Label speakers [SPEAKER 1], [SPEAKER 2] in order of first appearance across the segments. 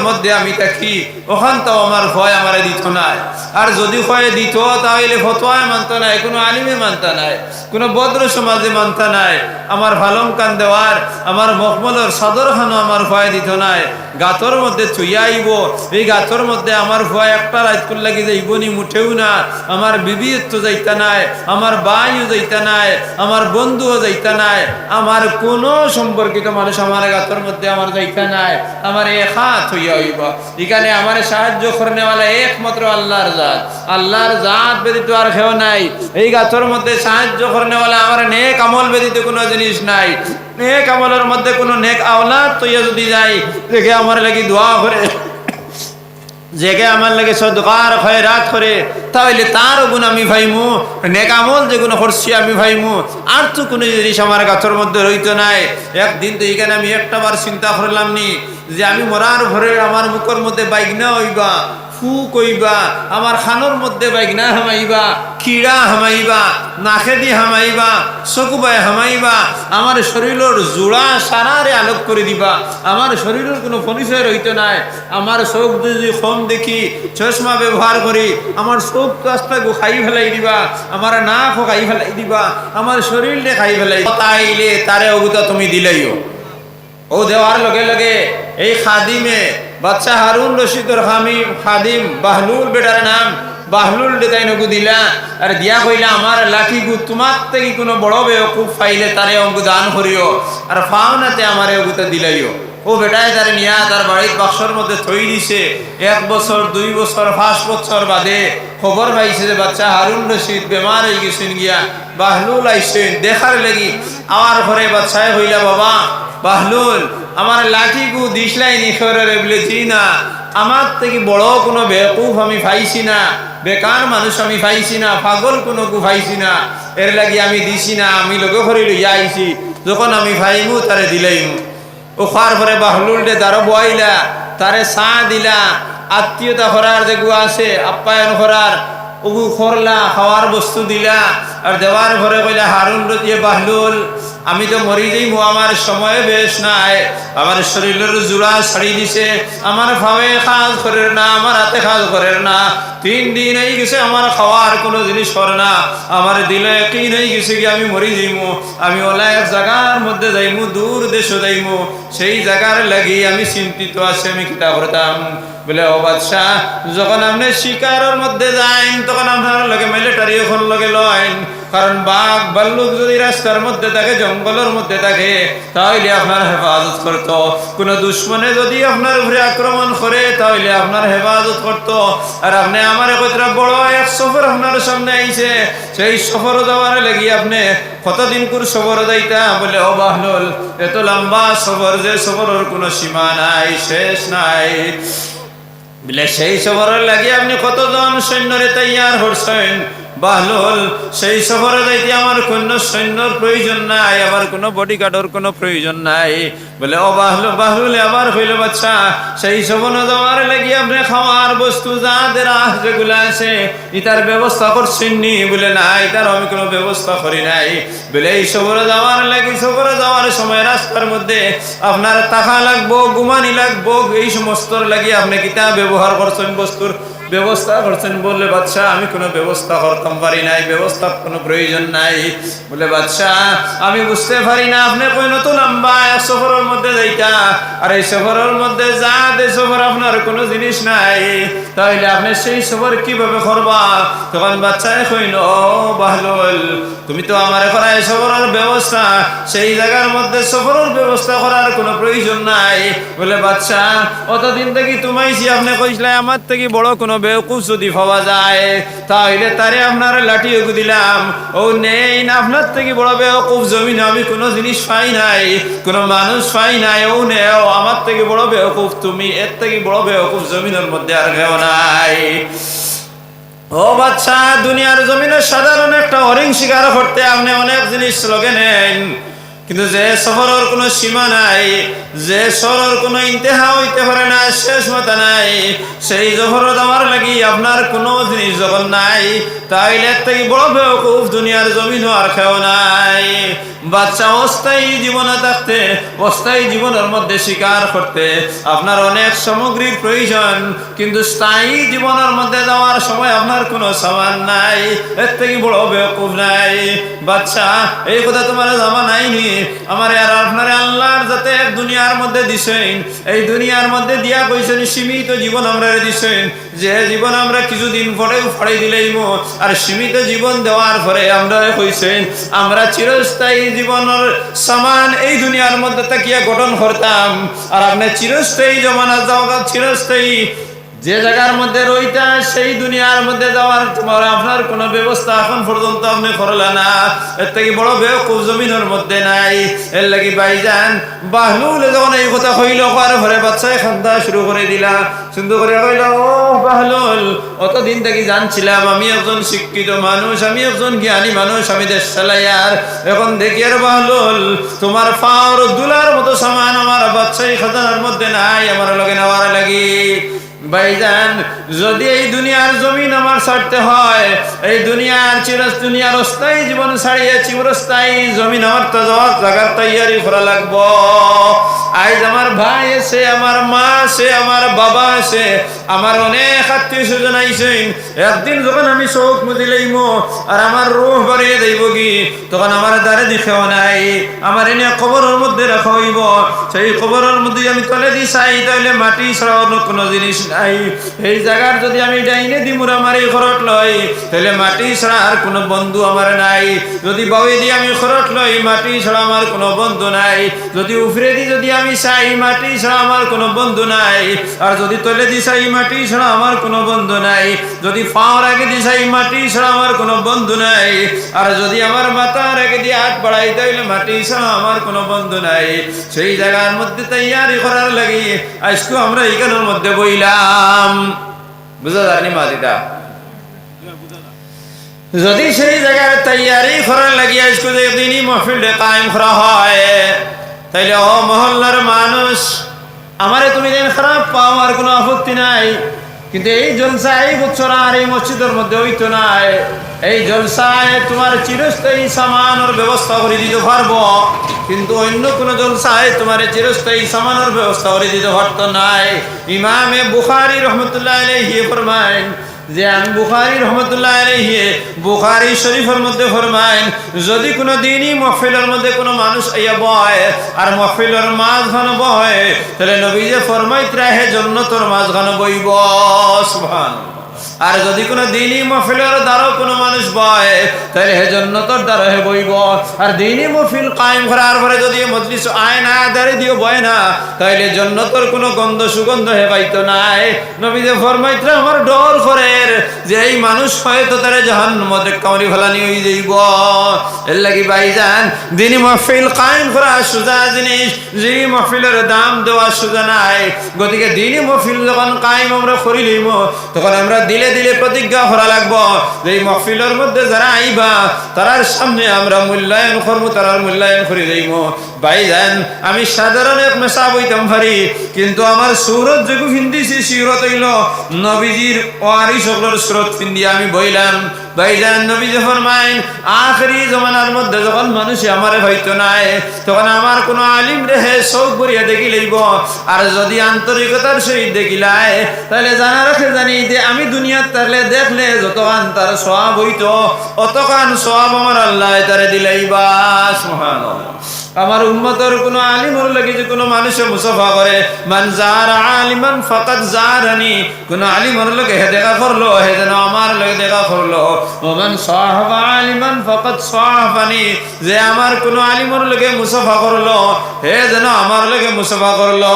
[SPEAKER 1] মধ্যে আমি থাকি, ওখান তো আমার ভয় আমারে দিত নাই। আর যদি ভয় দিত তাহলে ফতোয়ায় মানতা নাই, কোনো আলিমে মানতা নাই, কোনো বদ্র সমাজে মানতা নাই। আমার ভালম কান দেওয়ার, আমার মখমলের সদর খানো আমার ভয় দিত নাই। গাতর মধ্যে চুইয়া আইব, এই গাতর মধ্যে আমার ভয় একটা রাজকুল লাগি যাইব নি মুঠেও না। আমার বিবি তো যাইতা নাই, আমার বাইও যাইতা নাই, আমার বন্ধুও যাইতা নাই, আমার কোনো সম্পর্কিত মানুষ আমার গাতর মধ্যে আমার যাইতা নাই। আমার এক হাত হইয়া হইব। এখানে আমার সাহায্য করনেওয়ালা একমাত্র আল্লাহর জাত, আল্লাহর জাত ব্যতীত আর কেউ নাই। এই গাতর মধ্যে সাহায্য করনেওয়ালা আমার নেক আমল ব্যতীত কোনো জিনিস নাই। নেক আমলের মধ্যে কোনো নেক আওলাদ তৈয়া যদি যাই, দেখে আমার লাগি দোয়া করে, জেগে আমার লাগে সদকার খয়রাত করে, তাহলে তার গুণ আমি ভাইমু, নেক আমল যেগুলো করছি আমি ভাইমু। আর তো কোনো জিনিস আমার গাছের মধ্যে রইতো নাই। একদিন তো এখানে আমি একটা বার চিন্তা করলাম নি যে আমি মরার ভরে আমার মুখের মধ্যে বাইগনা হইবা, ফু কইবা, আমার খানোর মধ্যে বাইগনা হামাইবা, খিড়া হামাইবা, নাকেদি হামাইবা, চকুবাই হামাইবা, আমার শরীরের জোড়া সারারে আলোক করে দিবা। আমার শরীরের কোনো পরিচয় রইতো নাই। আমার চোখ যদি কম দেখি, চশমা ব্যবহার করি, আমার চোখ কাজটাকে খাই ফেলাই দিবা, আমার নাকও খাই ফেলাই দিবা, আমার শরীরকে খাই ফেলাই তাইলে তারে অগুতা তুমি দিলেইও। ও দেওয়ার লগে লগে এই খাদিমে বাচ্চা হারুন রশিদর খাদিম বাহলুল বেটার নাম বাহলুল দেতাই নগু দিলা। আর দিয়া কইলা আমার লাঠি গু তোমার থেকে কোনো বড় বেওকুফ পাইলে তারে অঙ্গু দান করিও, আর ফাওনাতে আমারে অগুতা দিলাইও। ও বেটায় তারে নিয়া তার বাড়ির বাক্সর মধ্যে থই দিছে। 1 বছর 2 বছর 5 বছর বাদে খবর পাইছে যে বাচ্চা হারুন রশিদ বেমার হয়ে গেছেন গিয়া। বাহলুল আইসেন দেখার লাগি। আমার ঘরে বাচ্চায় হইলা, বাবা বাহলুল আমার লাঠি গু দিসলাই নিখরে বলেছি না, আমার থেকে বড় কোনো বেকুফ আমি পাইছি না, বেকার মানুষ আমি পাইছি না, পাগল কোনো গু পাইছি না, এর লাগি আমি দিছি না, আমি লগে করে লইয়া আইছি, যখন আমি ভাইমু তারে দিলাইমু। ও খার পরে বাহলুল দে দাঁড়ো বইলা, তারে চা দিলা, আত্মীয়তা করার যেগু আছে আপ্যায়ন করার ওগু করলা, খাওয়ার বস্তু দিলা। আর দেওয়ার ঘরে কইলা, হারুন রতিয়ে বাহলুল আমি তো মরি যাইমু, আমার সময় বেশ নাই, আমার শরীরের জোড়া ছাড়ি দিছে, আমার ভাবে কাজ করে না, আমার হাতে কাজ করে না, 3 দিন এই গেছে আমার খাওয়ার কোনো জিনিস করে না, আমার দিলে কি নেই গেছে কি আমি মরি যাইমু, আমি ওলা এক জায়গার মধ্যে যাইমু, দূর দেশ যাইমু, সেই জায়গার লাগি আমি চিন্তিত আছে, আমি কিতা করতাম। বলে, ও বাদশাহ যখন আপনি শিকারের মধ্যে যাইন তখন আপনার লগে মিলিটারি ওখান লগে লইন, কারণ বাঘ ভাল্লুক যদি রাস্তার মধ্যে থাকে, জঙ্গলের মধ্যে থাকে, তাহলে আপনার হেফাজত করতো। কোনো দুশ্মনে যদি আপনার উপরে আক্রমণ করে তাহলে আপনার হেফাজত করতো। আর আপনি আমার কতটা বড় এক সফর আপনার সামনে আইছে, সেই সফর যাওয়ার লাগি আপনি কতদিন করে সফর যাইতা। বলে, ও বাহলুল এত লম্বা সফর যে সফরের কোনো সীমা নাই, শেষ নাই। বলে, সেই সফরের লাগি আপনি কতজন সৈন্যরে তৈয়ার করছেন? বাহলুল সেই সফরে যাইতে আমার কোনো সৈন্যর প্রয়োজন নাই, আমার কোনো বডিগার্ডের কোনো প্রয়োজন নাই। বলে, ও বাহলুল আবার হইল, বাচ্চা সেই সফরে যাওয়ার লাগি আপনি খাওয়ার বস্তু যাদের যেগুলো আছে ইতার ব্যবস্থা করছেন নি? বলে, না ইতার আমি কোনো ব্যবস্থা করি নাই। বলে, এই সফরে যাওয়ার লাগি, সফরে যাওয়ার সময় রাস্তার মধ্যে আপনার টাকা লাগবো, গুমানি লাগবো, এই সমস্ত লাগি আপনি কিতা ব্যবহার করছেন, বস্তুর ব্যবস্থা করছেন? বললে, বাদশাহ আমি কোনো ব্যবস্থা করতাম পারি নাই, ব্যবস্থার কোনো প্রয়োজন নাই। বলে, বাদশাহ আমি বুঝতে পারি না, আপনি কই নতুন লম্বা এক সফরের মধ্যে যাইতা, আর এই সফরের মধ্যে যা দে সফর আপনার কোনো জিনিস নাই, তাহলে আপনি সেই সফর কিভাবে করবা? তখন বাচ্চায় কইল, ও বাহলুল তুমি তো আমার করা এই সফরের ব্যবস্থা, সেই জায়গার মধ্যে সফরের ব্যবস্থা করার কোনো প্রয়োজন নাই। বলে, বাদশাহ অতদিন থেকে তুমাইছি, আপনি কইসলে আমার থেকে বড় কোনো বেওকুফ যদি পাওয়া যায় তাহলে তারে আপনার লাঠি এগু দিলাম। ও নেই না, আপনার থেকে বড় বেওকুফ জমিনে আমি কোনো জিনিস পাই নাই, কোনো মানুষ পাই নাই। ও নেও, আমার থেকে বড় বেওকুফ তুমি, এর থেকে বড় বেওকুফ জমিনের মধ্যে আর কেউ নাই। ও বাচ্চা দুনিয়ার জমিনে সাধারণ একটা হরিণ শিকার করতে আপনি অনেক জিনিস লগে নেন, কিন্তু যে সফরের কোনো সীমা নাই, যে সফরের কোনো ইন্তেহা হইতে পারে না, শেষ মাথা নাই, সেই জহরত আমার লাগি আপনার কোনো জিনিস যখন নাই, তাইলে এর থেকে বড় বেওকুফ দুনিয়ার জমিন আর খেও নাই। বাচ্চা অস্থায়ী জীবনে থাকতে, অস্থায়ী জীবনের মধ্যে স্বীকার করতে আপনার অনেক সামগ্রীর প্রয়োজন, কিন্তু স্থায়ী জীবনের মধ্যে যাওয়ার সময় আপনার কোনো সামান নাই, এর থেকে বড় বেওকুফ নাই। বাচ্চা এই কথা তোমার জামা নাইনি, আমার আর আপনার আল্লাহর যাতে এক দুনিয়ার মধ্যে দিছেন, এই দুনিয়ার মধ্যে দিয়া কইছেন সীমিত জীবন আমরা দিছেন, যে জীবন আমরা কিছুদিন পরেও ফড়াই দিলেই আর সীমিত জীবন দেওয়ার পরে আমরা কইছেন আমরা চিরস্থায়ী জীবনের সমান এই দুনিয়ার মধ্যে তাকিয়া গঠন করতাম, আর আপনি চিরস্থায়ী জমানা যাওয়া চিরস্থায়ী যে জায়গার মধ্যে রইতা সেই দুনিয়ার মধ্যে যাওয়ার তোমার আপনার কোনো ব্যবস্থা এখন পর্যন্ত আপনি করলেন না, এর থেকে বড় বেওকুফ জমিনের মধ্যে নাই। এর লাগি ভাইজান বাহলুল যখন এই কথা কইল, আর ঘরে বাচ্চায় খান্দা শুরু করে দিলা, সুন্দর করে কইল, ও বাহলুল অতদিন থেকে জানছিলাম আমি একজন শিক্ষিত মানুষ, আমি একজন জ্ঞানী মানুষ, আমি দেশ চালাইয়ার, এখন দেখি আর বাহলুল তোমার পাওয়ার দুলার মতো সামান আমার বাচ্চাই খাজানার মধ্যে নাই, আমার লগে নেওয়ার লাগি। ভাইজান যদি এই দুনিয়ার জমিন আমার ছাড়তে হয়, এই দুনিয়ার অস্থায়ী জীবন ছাড়িয়ে চিরস্থায়ী জমিন আমার তো যাওয়ার জায়গার তৈয়ারি করা লাগবো। আজ আমার ভাই আছে, আমার মা আছে, আমার বাবা আছে, আমার অনেক আত্মীয় স্বজন আইসেন, একদিন যখন আমি চোখ মুদি লইম আর আমার রুহ বাড়িয়ে দেব কি, তখন আমার দ্বারে দেখেও নাই, আমার এনে কবরের মধ্যে রাখা হইব, সেই কবরের মধ্যে আমি তলে দি চাই, তাইলে মাটি ছাড়া অন্য কোনো জিনিস নাই। এই জায়গার যদি আমি ডাইনে দি মুরা মারি খরট লই, তাহলে মাটি ছাড়া আর কোনো বন্ধু আমার নাই, যদি বাউয়ে দি আমি খরট লই, মাটি ছাড়া আমার কোনো বন্ধু নাই, যদি উফরে দি যদি আমি চাই, মাটি ছাড়া আমার কোনো বন্ধু নাই, আর যদি তলে দি চাই, মাটি ছাড়া আমার কোনো বন্ধু নাই, যদি পাওয়ার আগে দি চাই, মাটি ছাড়া আমার কোনো বন্ধু নাই, আর যদি আমার মাথার আগে দিয়ে হাত বাড়াই, তাইলে মাটি ছাড়া আমার কোনো বন্ধু নাই। সেই জায়গার মধ্যে তৈয়ারি করার লাগি আজকে আমরা এখানের মধ্যে বইলাম, বুঝা যায়নি মাদিটা? যদি সেই জায়গায় তৈয়ারি করার লাগি আজকে দিনই মাহফিলটা কায়েম করা হয়, তাইলে ও মহল্লার মানুষ আমারে তুমি যেন খারাপ পাও আর কোনো আপত্তি নাই, কিন্তু এই জলসায় এই বছর আর এই মসজিদের মধ্যে হইতো নাই, এই জলসায় তোমার চিরস্থায়ী সামানের ব্যবস্থা করে দিতে পারবো, কিন্তু অন্য কোন জলসায় তোমার চিরস্থায়ী সামানের ব্যবস্থা করে দিতে পারতো নাই। ইমামে বুখারী রহমতুল্লাহ আলাইহি ফরমায়েন যে আমি বুখারী রহমতুল্লাহ আলাইহি বুখারী শরীফের মধ্যে ফরমায়েন, যদি কোনো দিনই মাহফিলের মধ্যে কোনো মানুষ আইয়া বয় আর মাহফিলের মাঝখানে বয়, তাহলে নবীজি ফরমাইতরা হে জান্নাতের মাঝখানে বইব, সুবহানাল্লাহ। আর যদি কোনো দিনই মাহফিলের দ্বারা কোনো মানুষ বয়, তাহলে হে জান্নাতের দ্বারা হে বইব। আর দিনই মাহফিল কায়েম করার পরে যদি মজলিস আয় না দাঁড়ে দিও বয় না, তাহলে জান্নাতের কোনো গন্ধ সুগন্ধ হে পাইতো নাই। নবীজি ফরমাইতরা আমার ডর করে যে এই মানুষ হয়তো তারা জাহান্নামে কামড়ি ফেলানি হয়ে যাইব। এর লাগি ভাইজান দিনই মাহফিল কায়েম করা সোজা জিনিস, দিনই মাহফিলের দাম দেওয়া সোজা নাই। গতিকে দিনই মাহফিল যখন কায়েম আমরা করি লইব, তখন আমরা দিলে দিলে প্রতিজ্ঞা করা লাগবো যে এই মাহফিলের মধ্যে যারা আইবা তারার সামনে আমরা মূল্যায়ন করবো, তারার মূল্যায়ন করে দেব। ভাইজান আমি সাধারণ এক মেশা বইতাম পারি, কিন্তু আমার সুরত যেগু হিন্দিছি সুরত হইল নবীজির ওয়ারি সকলের সুরত হিন্দি আমি বইলাম। ভাইজান নবীজি ফরমাইন আখেরি জমানার মধ্যে যখন মানুষ আমারে হইতো নাই, তখন আমার কোনো আলিম রেহে চোখ ভরিয়া দেখি লইব, আর যদি আন্তরিকতার সহিত দেখিলাই তাহলে জানা রাখে জানি যে আমি দুনিয়ার তাহলে দেখলে যতখান তার সওয়াব হইতো অতখান সওয়াব আমার আল্লাহ তারে দিলাইবা, সুবহানাল্লাহ। আমার উম্মতের কোনো আলিমর লাগি যে কোনো মানুষে মুসাফা করে, মান যারা আলিমান ফাকাদ যারানি, কোনো আলিমর লগে হে দেখা করলো হে যেন আমার লগে দেখা করলো। ওমান সাহাবা আলিমান ফাকাদ সাহাবানি, যে আমার কোনো আলিমর লগে মুসাফা করলো হে যেন আমার লগে মুসাফা করলো।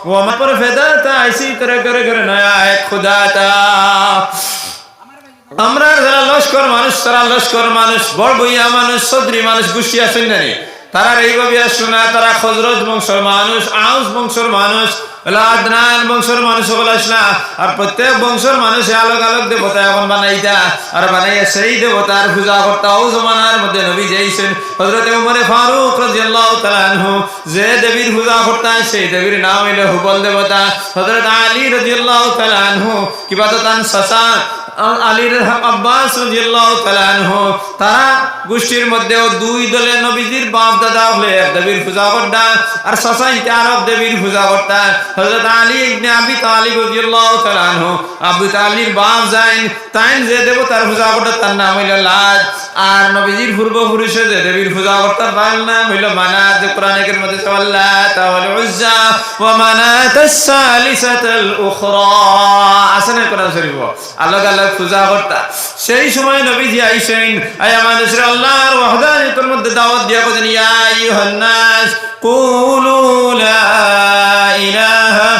[SPEAKER 1] ও আমার পর ফেদাতা আইসি করে করে করে নয়া এক খুদাতা। আমরা যারা লস্কর মানুষ, তারা লস্কর মানুষ, বড় বইয়া মানুষ, সদরি মানুষ, গুষ্টি আছেন না, তারা এইভাবে শোনা, তারা খজরজ বংশের মানুষ, আউস বংশের মানুষ, আদনান বংশের মানুষ সকল আসলা। আর প্রত্যেক বংশের মানুষ আলোক আলোক দেবতা এখন বানাইতা, আর বানাইয়া সেই দেবতার পূজা করতা। ও জমানার মধ্যে নবী যাইছেন হযরত ওমর ফারুক রাদিয়াল্লাহু তাআলা আনহু, যে দেবীর পূজা করতা সেই দেবীর নাম হইল হুবল দেবতা। হযরত আলী রাদিয়াল্লাহু তাআলা আনহু কিবা তো তান সাসা আলীর আব্বাস রাদিয়াল্লাহু তাআলা আনহু, তারা গোষ্ঠীর মধ্যেও দুই দলে নবীজির বাপ দাদা হলে এক দেবীর পূজা করতা, আর সাসাইতে আরব দেবীর পূজা করতা। হযরত আলী ইবনে আবি তালিব রাদিয়াল্লাহু তাআলা আনহু, আবু তালিব বাপ যাইন তাই যে দেবতার পূজা করতা তার নাম হইল লাত। আর নবীজির পূর্বপুরুষে যে দেবীর পূজা করতা তার নাম হইল মানাত। কোরআনের মধ্যে আল্লাহ ওয়াল উজ্জা ওয়া মানাতাস সালিসাতাল উখরা আছে না কোরআন শরীফ, আলাদা আলাদা পূজা করতা। সেই সময় নবীজি আইসেন, আয়া মানুষের আল্লাহর ওয়াহদানিয়তের মধ্যে দাওয়াত দিয়া কইছেন, ইয়া আইয়ুহান নাস কুলু লা ইলাহা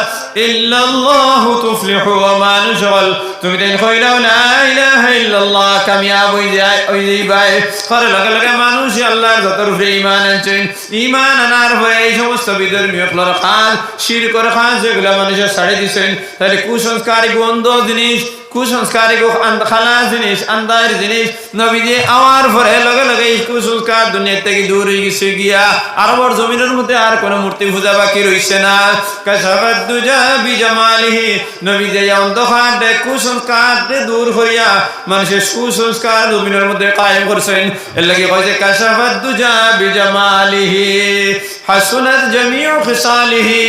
[SPEAKER 1] ইল্লাল্লাহু তুফলিহু। ওয়া মানুষ বল তুমি দেন কইলাও লা ইলাহা ইল্লাল্লাহ, কামিয়াব হই যায় ওই যাইবাই। পরে লগে লগে মানুষ আল্লাহর যতর উপরে ঈমান আনছেন, ঈমান আনার পরে এই সমস্ত বিধর্মীয় কাজ, শিরকের কাজ যেগুলো মানুষের ছাড়ে দিছেন, তাহলে কুসংস্কার গন্ধ জিনিস, কুসংস্কার খালা জিনিস, আন্দার জিনিস নবীজি আওয়ার পরে লগে লগে এই কুসংস্কার দুনিয়া থেকে দূর হয়ে গেছে গিয়া। আরবর জমিনের মধ্যে আর কোন মূর্তি পূজা বাকি রইছে না। কাশাফাত দুজা বিজামালিহি, নবীজি অন্ধকার কুসংস্কার দূর হইয়া মানুষের সুসংস্কার জমিনের মধ্যে কায়েম করছেন। এর লাগি কইছে কাশাফাত দুজা বিজামালিহি হাসুনাত জামিউ খিসালিহি।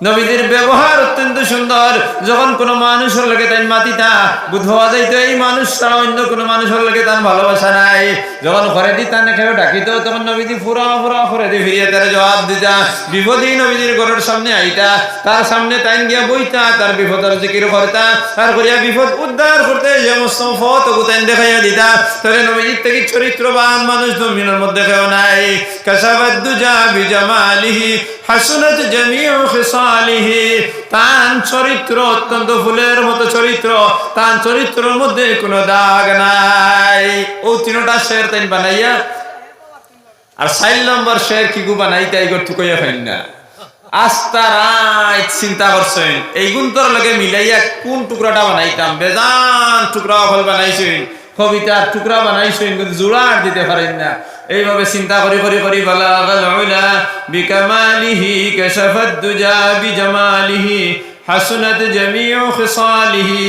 [SPEAKER 1] নবীদের ব্যবহার অত্যন্ত সুন্দর। যখন কোনো মানুষের লাগে তাই মাতিতা বুধ হওয়া যাইতো এই মানুষ ছাড়া অন্য কোনো মানুষের লাগে তার ভালোবাসা নাই। যখন ঘরে দি তার কেউ ডাকিত তখন নবীজি ফুরা ফুরা ঘরে দি ফিরিয়ে তার জবাব দিতা। বিপদে নবীজির ঘরের সামনে আইতা, তার সামনে তাই গিয়া বইতা, তার বিপদের জিকির করতা, তার করিয়া বিপদ উদ্ধার করতে যে সমস্ত ফত তাই দেখাইয়া দিতা। তাহলে নবীজির থেকে চরিত্রবান মানুষ জমিনের মধ্যে কেউ নাই। কাশাফাত দুজা বিজামালিহি হাসুনাত জামিউ খিসালিহি, তার চরিত্র অত্যন্ত ফুলের মতো চরিত্র, তার চরিত্রের মধ্যে কোনো দাগ নাই। ও তিনটা শের তাই বানাইয়া আর 4 নম্বর শের কি গু বানাই তাই করতে কইয়া ফাইন না। আস্তা রাত চিন্তা করছেন এই গুণটার লগে মিলাইয়া কোন টুকরাটা বানাইতাম। বেজান টুকরা ফল বানাইছেন, কবিতার টুকরা বানাইছেন, কিন্তু জোড়ার দিতে পারেন না। এইভাবে চিন্তা করি করি করি বালাগাল উলা বিকামালিহি কাশাফাত দুজা বিজামালিহি হাসুনাত জামিউ খিসালিহি।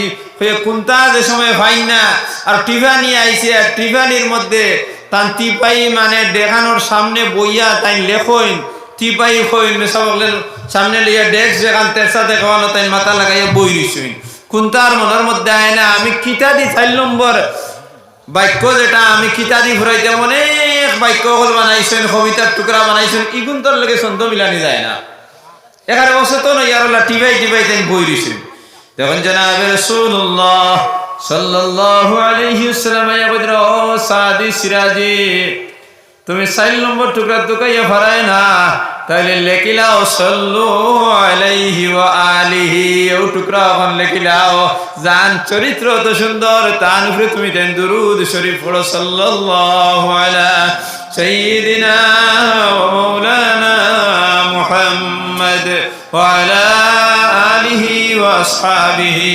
[SPEAKER 1] কোনটা যে সময় পাই না আর টিফানি আইছে, আর টিফানির মধ্যে তান টিপাই মানে দেখানোর সামনে বইয়া তাই লেখইন টিপাই হইন সবলের সামনে লিয়া ডেস্ক যেখান তেরসা দেখানো তাই মাথা লাগাইয়া বই রইছেন। কোনটার মনের মধ্যে আয় না আমি কিতা দি 4 নম্বর বাক্য যেটা আমি কিতাদি ঘুরাইতে অনেক বাক্য হল বানাইছেন, কবিতার টুকরা বানাইছেন, ইগুন তোর লগে ছন্দ মিলানি যায় না। এখানে বসে তো নয় আর টিভাই টিভাই তেন বই দিছেন। তখন জনাবে রাসূলুল্লাহ সাল্লাল্লাহু আলাইহি ওয়াসাল্লাম ইয়া বদর ও সাদি সিরাজি, তুমি 4 নম্বর টুকরা দুকাইয়া ফরায় না, তাইলে লেখিলাও সাল্লু আলাইহি ওয়া আলিহি। ও টুকরা এখন লেখিলাও জান চরিত্র তো সুন্দর, তার উপরে তুমি দেন দুরুদ শরীফ পড়ো। সাল্লাল্লাহু আলা সাইয়্যিদিনা ওয়া মাওলানা মুহাম্মদ ওয়া আলা আলিহি ওয়া আসহাবিহি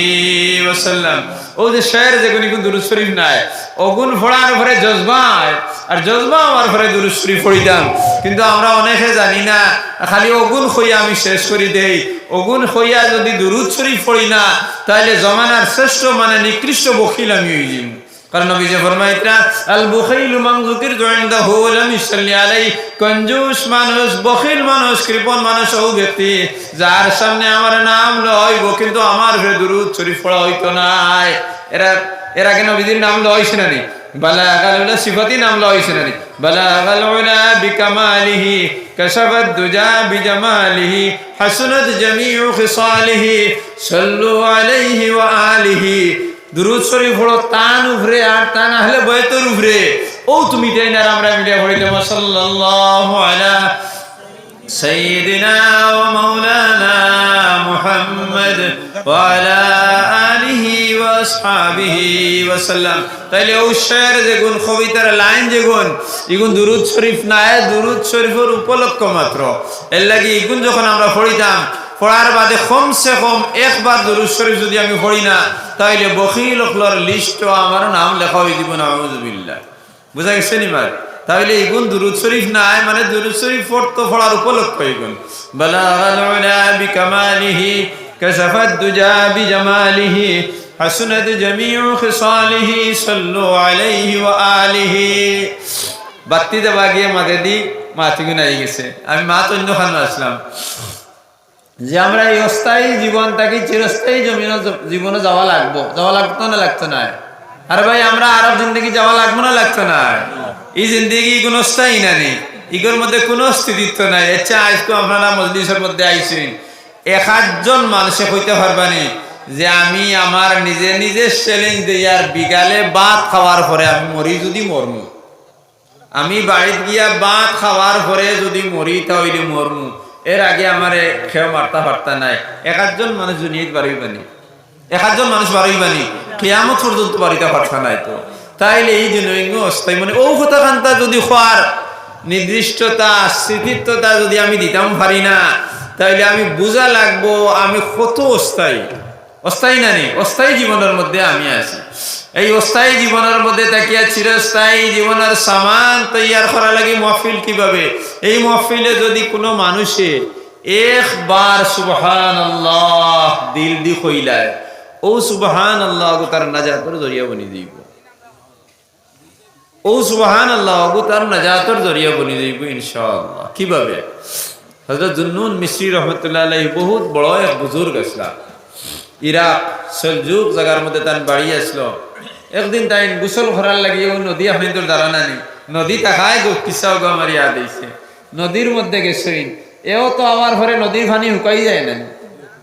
[SPEAKER 1] ওয়া সাল্লাম। ও যে শের যেগুলি দুরুদ শরীফ নাই ওগুন ফোড়ার পরে জজবায়, আর জজবা আমার পরে দুরুদ শরীফ পড়িতাম। কিন্তু আমরা অনেকে জানি না, খালি ওগুন হইয়া আমি শেষ করি দেই। ওগুন হইয়া যদি দুরুদ শরীফ পড়ি না তাহলে জমানার শ্রেষ্ঠ মানে নিকৃষ্ট বখিল আমি হই যাই। কারণ নবী যে ফরমাইতা আল বুখাইলু মান যুকিরতু ইনদাহু লাম ইসাল্লি আলাইহি, কঞ্জুস মানুষ, বখিল মানুষ, কৃপণ মানুষ ও ব্যক্তি যার সামনে আমার নাম লইব কিন্তু আমার উপরে দুরূদ শরীফ পড়া হইতো না। এরা কেন নবীর নাম লইছে না নি, বালাগাল উলা সিফাতি নাম লইছে না নি। বালাগাল উলা বিকামালিহি কাশাফাত দুজা বিজামালিহি হাসুনাত জামিউ খিসালিহি সাল্লু আলাইহি ওয়া আলিহি। দুরূদ শরীফ পড়ো তান উপরে, আর তা না হলে বয়তের উপরে। ও তুমি তাই না আমরা মিলিয়া পড়িতাম সাল্লাল্লাহু আলা সাইয়্যিদিনা ওয়া মাওলানা মুহাম্মদ ওয়া আলা আলিহি ওয়াসহাবিহি ওয়াসাল্লাম। তাইলে ও শের যে গুণ, কবিতার লাইন যে গুণ, ইগুন দুরুদ শরীফ নাই, দুরুদ শরীফের উপলক্ষ মাত্র। এর লাগি ইগুন যখন আমরা পড়িতাম, পড়ার বাদে কমসে কম একবার দুরুদ শরীফ যদি আমি পড়ি না, তাইলে বখিল লোকর লিস্ট আমার নাম লেখা হয়ে দিব না। আউযুবিল্লাহ। বুঝা গেছে নি ভাই? তাহলে ইগুন দুরুদ শরীফ নাই, মানে দুরুদ শরীফ পড়ার উপলক্ষ ইগুন। বালাগাল উলা বিকামালিহি কাশাফাদ দুজা বিজামালিহি হাসনাত জামিউ খিসালিহি সাল্লু আলাইহি ওয়া আলিহি। বাতি দেবা গিয়ে মাঝে দি মাতিগুন আই গেছে। আমি মা তন্য খান আসলাম যে আমরা এই অস্থায়ী জীবনটাকে চিরস্থায়ী জীবনে যাওয়া লাগতো না লাগতো না? আরে ভাই, আমরা আরব জিন্দগি যাওয়া লাগবো না লাগতো না? এই জিন্দগি কোনো স্থায়ী না নেই, ইগোর মধ্যে কোনো অস্তিত্ব নাই। আচ্ছা, আজকে আপনারা মজলিসের মধ্যে আইসেন, এক আধজন মানুষে কইতে পারবানি যে আমি আমার নিজে চ্যালেঞ্জ দিই, আর বিকালে ভাত খাওয়ার পরে আমি মরি যদি মরমু, আমি বাড়িতে গিয়া ভাত খাওয়ার পরে যদি মরি তাহলে মরমু, এর আগে আমার খেয়ে মারতা পারতা নাই। এক আধজন মানুষ দুনিয়াতে বাড়িবানি, এক আধজন মানুষ বাড়িবানি, কিয়ামত পর্যন্ত বাড়িতে পারতা নাই। তো তাইলে এই জন্য অস্থায়ী মানে ও কথা খান্তা যদি হওয়ার নির্দিষ্টতা স্থিতিত্বতা যদি আমি দিতাম পারি না, তাইলে আমি বোঝা লাগবো আমি কত অস্থায়ী না নেই, অস্থায়ী জীবনের মধ্যে আমি আছি। এই অস্থায়ী জীবনের মধ্যে তাকিয়া চিরস্থায়ী জীবনের সামান তৈয়ার করা লাগে মহফিল কিভাবে? এই মহফিলে যদি কোনো মানুষে একবার সুবহানাল্লাহ দিল দি কইলায়, ও সুবহানাল্লাহ তার নাজাতের জরিয়া বনি দিব, ও সুবহানাল্লাহ তার নাজাতের জরিয়া বনি দিব ইনশাআল্লাহ। কিভাবে? হযরত জুন্নুন মিসরি রহমতুল্লাহ আলাইহি বহুত বড় এক বুজুর্গ আসলা, ইরাক সেলজুক জায়গার মধ্যে তার বাড়ি আসলো। একদিন তাই গোসল করার লাগিয়ে ও নদী আপনাদের দাঁড়ানা নি, নদী তাকায় গো কিসাও গো আমার ইয়াদ হইছে, নদীর মধ্যে গেছইন। এও তো আমার ঘরে নদীর পানি শুকাই যায় না,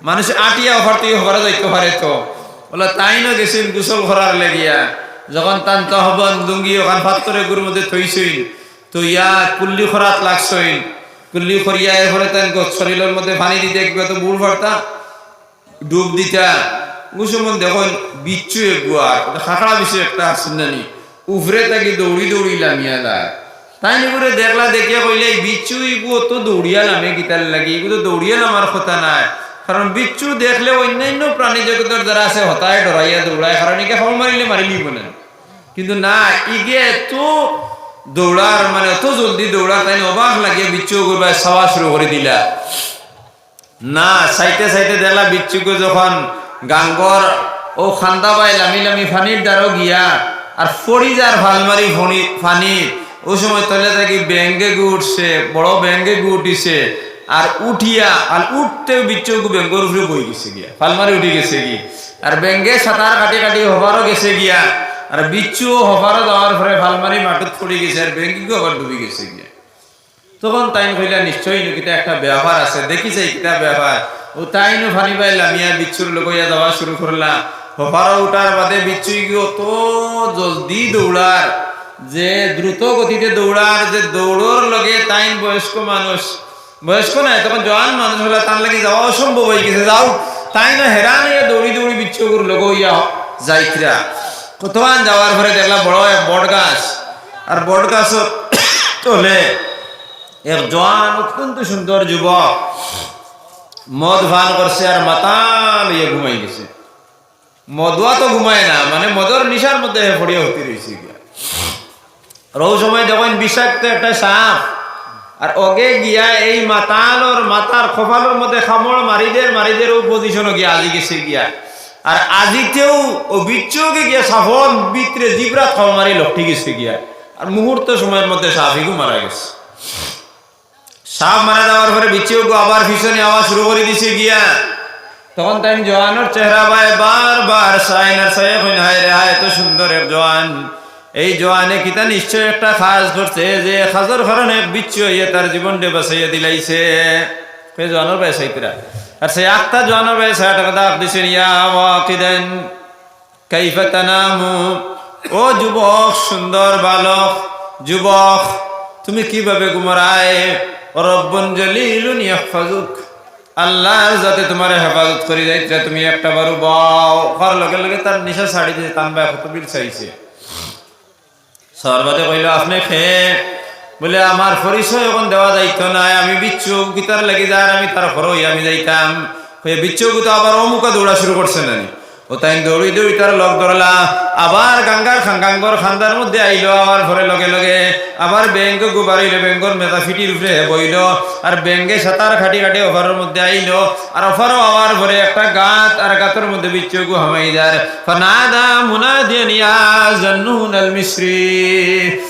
[SPEAKER 1] মানুষ আটিয়া ওভার থেকে হরা যাইতে পারে। তো বলে তাই না গেছেন গোসল করার লাগিয়া, যখন তান তহবন লুঙ্গি ওখান পাত্তরে গুরুর মধ্যে থইছইন, তো ইয়া কুল্লি খরাত লাগছইন, কুল্লি খরিয়া এরপরে তান শরীরের মধ্যে পানি দিতে একবার তো বুড় ভরতা ডুব দিতা মুসলমান দেখুন বিচ্ছু এগুয়ার খাকড়া বিষয় একটা আসছেন নানি উফরে তাকে দৌড়ি লামিয়া দেয়। তাই নিগুলো দেখলা দেখিয়া কইলে এই বিচ্ছু ইগু তো দৌড়িয়া নামে গীতার লাগে, এগুলো দৌড়িয়া নামার কথা নাই। কারণ বিচ্ছু দেখলে অন্যান্য প্রাণী জগতের দ্বারা আছে হতায় ডরাইয়া দৌড়ায়, কারণ একে খবর মারিলে মারিলি বলে। কিন্তু না, ইগে এত দৌড়ার মানে এত জলদি দৌড়া, তাই অবাক লাগিয়ে বিচ্ছু করবা সাওয়া শুরু করে দিলা না। সাইতে দেখলা বিচ্ছুকে যখন গাঙ্গর ও খান্দা পাই লামি ফানির দ্বারও গিয়া আর ফড়ি যার ভালমারি ফানি, ওই সময় তলে থাকি ব্যাঙ্গে উঠছে, বড় ব্যাঙ্গে উঠিছে, আর উঠিয়া আর উঠতে বিচ্ছুকে ব্যাঙ্গর উপরে বই গেছে গিয়া, ফালমারি উঠে গেছে গিয়ে, আর ব্যাঙ্গে সাঁতার কাটি হবারও গেছে গিয়া, আর বিচ্ছু হবারও যাওয়ার পরে ফালমারি মাটিত পড়ে গেছে, আর ব্যাঙ্গিকে আবার ডুবে গেছে গিয়া। তখন তাইন কইলা নিশ্চয়ই কিতা একটা ব্যাপার আছে, দেখিছে কিতা ব্যাপার। ও তাইনও ফানি পাই লামিয়া বিচ্ছুর লগইয়া যাওয়া শুরু করলা। হফারা উঠার বাদে বিচ্ছু অত জলদি দৌড়ার, যে দ্রুত গতিতে দৌড়ার, যে দৌড়র লগে তাইন বয়স্ক নাই তখন জওয়ান মানুষ হলে তার লাগে যাওয়া অসম্ভব হয়ে গেছে। যাও তাইনও হেরান হইয়া দৌড়ি বিচ্ছুর লগইয়া যাইতরা। কতক্ষণ যাওয়ার পরে দেখলা বড় এক বট গাছ, আর বট গাছ তলে এক জওয়ান অত্যন্ত সুন্দর যুবক মদ ভান করছে আর মাতাল ইয়ে ঘুমাই গেছে। মদুয়া তো ঘুমায় না, মানে মদর নিশার মধ্যে ফড়িয়া হতে রয়েছে। রৌ সময় দেখেন বিষাক্ত একটা সাপ, আর ওগে গিয়া এই মাতালর মাথার কপালের মধ্যে খামড় মারিদের ও পজিশনে গিয়া আজি গেছে গিয়া, আর আজিতেও ও বিচ্ছুকে গিয়া সাফন ভিতরে জিবরা খাওয়া মারি লটে গেছে গিয়া, আর মুহূর্ত সময়ের মধ্যে সাফিকও মারা গেছে। সাপ মারা যাওয়ার পরে বিচ্ছুকে আবার পিছনে আওয়াজ শুরু করে দিছে গিয়া। তখন তাই জওয়ানের চেহারা ভাই বারবার সাইনার সাহেব হায় রে হায়, এত সুন্দর এক জওয়ান, এই জওয়ানে কিতা নিশ্চয় একটা খাজ করছে যে খাজর কারণে বিচ্ছু হইয়া তার জীবনটা বাঁচাইয়া দিলাইছে। সেই জওয়ানের ভাই সাইতরা, আর সেই আটটা জওয়ানের ভাই সাইটাকে ডাক দিছেন, ইয়া ওয়াকিদান কাইফা তানামু, ও যুবক, সুন্দর বালক যুবক, তুমি কিভাবে ঘুমারায়? রব্বুন জলিলুন ইয়াহফাজুক, আল্লাহর যাতে তোমার হেফাজত করি যাইতে তুমি একটা বারো বাও হওয়ার লগে লগে তার নিশা ছাড়ি দিয়ে তানবা কত বিল চাইছে সর্বাদে কইল আপনি খেয়ে বলে আমার পরিচয় এখন দেওয়া যাইতো না আমি বিচ্ছু গীতার লাগি যার আমি তার ঘরই আমি যাইতাম বিচ্ছু তো আবার অমুকা দৌড়া শুরু করছে না ও তাই দৌড়ি দৌড়ি তার লগ ধরলা আবার গাঙ্গার খান্দার মধ্যে আইলো আমার ঘরে লগে লগে আবার ব্যাংক গুবারিল ব্যাংকর মেধা ফিটির উপরে বইল আর ব্যাংকে সাঁতার খাটি খাটি অফারের মধ্যে আইলো আর অফারও আমার ঘরে একটা গাত আর গাতের মধ্যে বিচ্ছু হামাইদার ফানাদা মুনাদিয়ান ইয়া জান্নুন আল মিসরি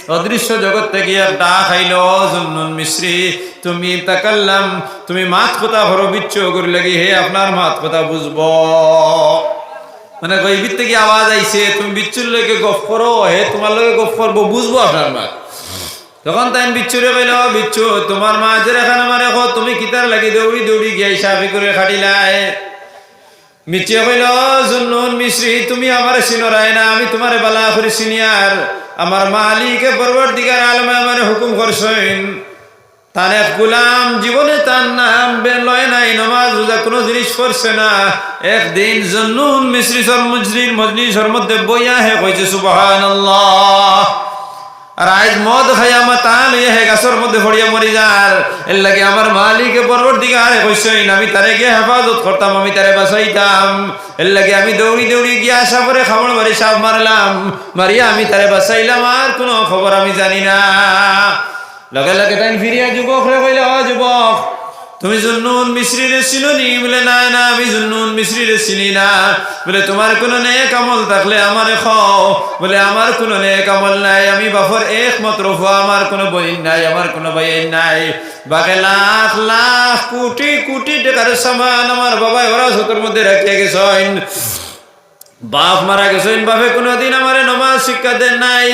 [SPEAKER 1] অদৃশ্য জগৎ থেকে একটা খাইলো জান্নুন মিসরি তুমি তাকাল্লাম তুমি মাত কথা হরো বিচ্ছু করে লাগি হে আপনার মাত কথা বুঝবো মানে গইবির থেকে আওয়াজ আইছে তুমি বিচ্ছুর লোকে গফ করো হে তোমার লোকে গফ করবো বুঝবো আপনার মা তখন তাই বিচ্ছুরে কইল বিচ্ছু তোমার মা যে এখানে আমার দেখো তুমি কিতার লাগি দৌড়ি দৌড়ি গিয়ে সাফি করে খাটিলাই বিচ্ছু কইল জুন্নুন মিশ্রি তুমি আমার চিনরাই না আমি তোমার বালা করে সিনিয়র আমার মালিকে পরবর্তীকার আলমে আমার হুকুম করছেন তার এক গোলাম জীবনে তার নাম লয় নাই নামাজ রোজা কোনো জিনিস করছে না একদিন জুন্নুন মিশ্রি মজলিসের মধ্যে বইয়া হে কইছে সুবহানাল্লাহ আর আজ মদ খাইয়া আমার তাল হে গাছের মধ্যে ফড়িয়া মরি যার এর লাগে আমার মালিকে পরবর্তীকার কইছেন আমি তারে গিয়ে হেফাজত করতাম আমি তারে বাঁচাইতাম এর লাগে আমি দৌড়ি দৌড়ি গিয়ে আসা পরে খাবড় মারি সাপ মারলাম মারিয়া আমি তারে বাঁচাইলাম আর কোনো খবর আমি জানি না লগে লগে তাই ফিরিয়া যুবক রে কইলে ও যুবক তুমি জুন্নুন মিশ্রিরে চিনুনি বলে না না আমি জুন্নুন মিশ্রিরে চিনি না বলে তোমার কোনো নেক আমল থাকলে আমারে খাও বলে আমার কোনো নেক আমল নাই আমি বাপর একমাত্র ফুয়া আমার কোনো বোন নাই আমার কোনো ভাই নাই বাকি লাখ লাখ কোটি কোটি টাকার সামান আমার বাবা ওরা সতর মধ্যে রেখে গেছেন বাপ মারা গেছেন বাপে কোনোদিন আমারে নামাজ শিক্ষা দেন নাই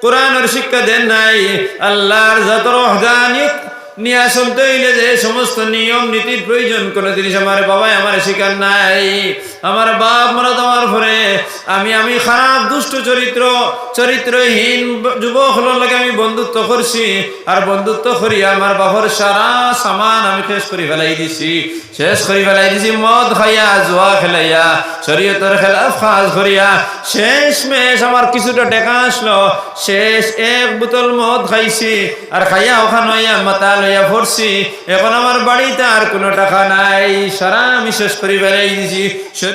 [SPEAKER 1] কোরআনের শিক্ষা দেন নাই আল্লাহর যত রহদানিয়ত নিয়ে চলতে হইলে যে সমস্ত নিয়ম নীতির প্রয়োজন কোন জিনিস আমার বাবাই আমার শিকার নাই আমার বাপ মারা দেওয়ার পরে আমি খারাপ দুষ্ট চরিত্রহীন যুবক হলোর লাগে আমি বন্ধুত্ব করছি আর বন্ধুত্ব করিয়া আমার বাবার সারা সামান আমি শেষ করে ফেলাই দিছি মদ খাইয়া জুয়া খেলাইয়া শরীয়তের খেলাফ কাজ করিয়া শেষ মেশ আমার কিছুটা টাকা আসলো শেষ এক বোতল মদ খাইছি আর খাইয়া ওখানে হইয়া মাথা লইয়া পড়ছি এখন আমার বাড়িতে আর কোনো টাকা নাই সারা আমি শেষ করে ফেলাই দিছি।